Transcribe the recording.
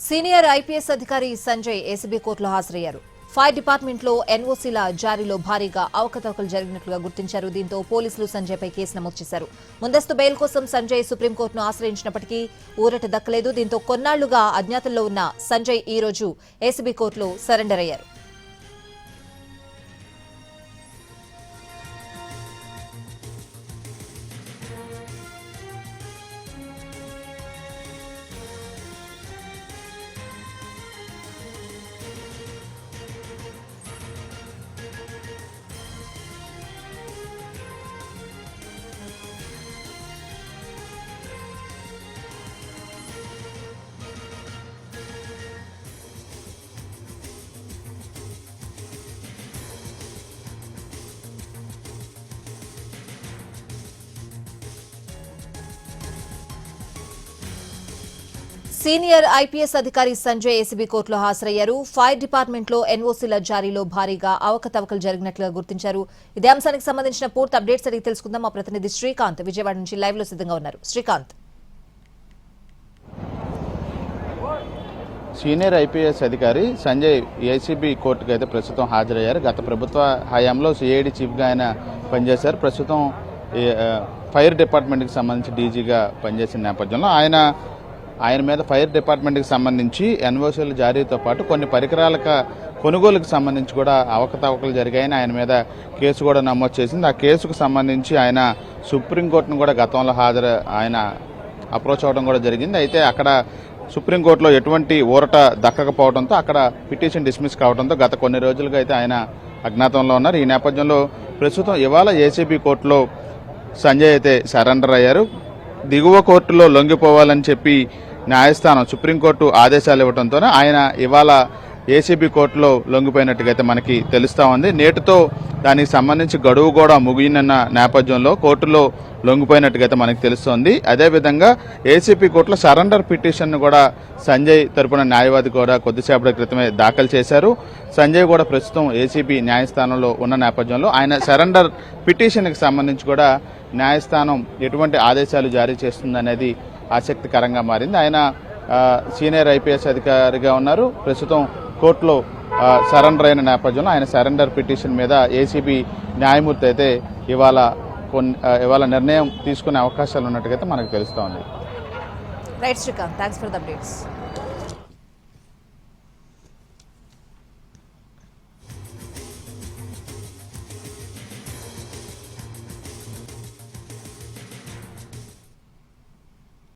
Senior IPS అధికారి Sanjay ACB కోర్టులో హాజరయ్యారు. ఫైర్ డిపార్ట్మెంట్లో ఎన్ఓసీల జారీలో భారీగా అవకతవకలు జరిగినట్లుగా గుర్తించారు. దీంతో పోలీసులు సంజయ్పై కేసు నమోదు చేశారు. ముందస్తు బెయిల్ కోసం సంజయ్ సుప్రీంకోర్టును ఆశ్రయించినప్పటికీ ఊరట దక్కలేదు. దీంతో కొన్నాళ్లుగా అజ్ఞాతంలో ఉన్న సంజయ్ ఈ రోజు ఏసీబీ కోర్టులో సరెండర్ అయ్యారు. సీనియర్ ఐపీఎస్ అధికారి సంజయ్ ఏసీబీ కోర్టులో హాజరయ్యారు. ఫైర్ డిపార్ట్మెంట్లో ఎన్ఓసీల జారీలో భారీగా అవకతవకలు జరిగినట్లుగా గుర్తించారు. ఇదే అంశానికి సంబంధించిన పూర్తి అప్డేట్స్ అడిగి తెలుసుకుందాం. మా ప్రతినిధి శ్రీకాంత్ విజయవాడ నుంచి లైవ్ లో సిద్ధంగా ఉన్నారు. శ్రీకాంత్, సీనియర్ ఐపీఎస్ అధికారి సంజయ్ ఏసీబీ కోర్టుకు అయితే ప్రస్తుతం హాజరయ్యారు. గత ప్రభుత్వ హయాంలో సిఐడి చీఫ్గా ఆయన పనిచేశారు. ప్రస్తుతం ఫైర్ డిపార్ట్మెంట్కి సంబంధించి డీజీగా పనిచేసిన నేపథ్యంలో ఆయన మీద ఫైర్ డిపార్ట్మెంట్కి సంబంధించి ఎన్ఓసీల జారీతో పాటు కొన్ని పరికరాల కొనుగోలుకు సంబంధించి కూడా అవకతవకలు జరిగాయని ఆయన మీద కేసు కూడా నమోదు చేసింది. ఆ కేసుకు సంబంధించి ఆయన సుప్రీంకోర్టును కూడా గతంలో ఆయన అప్రోచ్ అవ్వడం కూడా జరిగింది. అయితే అక్కడ సుప్రీంకోర్టులో ఎటువంటి ఊరట దక్కకపోవడంతో అక్కడ పిటిషన్ డిస్మిస్ కావడంతో గత కొన్ని రోజులుగా అయితే ఆయన అజ్ఞాతంలో ఉన్నారు. ఈ నేపథ్యంలో ప్రస్తుతం ఇవాళ ఏసీబీ కోర్టులో సంజయ్ అయితే సరెండర్ అయ్యారు. దిగువ కోర్టులో లొంగిపోవాలని చెప్పి న్యాయస్థానం సుప్రీంకోర్టు ఆదేశాలు ఇవ్వడంతోనే ఆయన ఇవాళ ఏసీబీ కోర్టులో లొంగిపోయినట్టుగా అయితే మనకి తెలుస్తా ఉంది. నేటితో దానికి సంబంధించి గడువు కూడా ముగియనున్న నేపథ్యంలో కోర్టులో లొంగిపోయినట్టుగా అయితే మనకి తెలుస్తోంది. అదేవిధంగా ఏసీబీ కోర్టులో సరెండర్ పిటిషన్ కూడా సంజయ్ తరపున న్యాయవాది కూడా కొద్దిసేపటి క్రితమే దాఖలు చేశారు. సంజయ్ కూడా ప్రస్తుతం ఏసీబీ న్యాయస్థానంలో ఉన్న నేపథ్యంలో ఆయన సరెండర్ పిటిషన్కి సంబంధించి కూడా న్యాయస్థానం ఎటువంటి ఆదేశాలు జారీ చేస్తుందనేది ఆసక్తికరంగా మారింది. ఆయన సీనియర్ ఐపీఎస్ అధికారిగా ఉన్నారు. ప్రస్తుతం కోర్టులో సరెండర్ అయిన నేపథ్యంలో ఆయన సరెండర్ పిటిషన్ మీద ఏసీబీ న్యాయమూర్తి అయితే ఇవాళ నిర్ణయం తీసుకునే అవకాశాలు ఉన్నట్టుగా మనకు తెలుస్తోంది. Right Srikanth, thanks for the updates.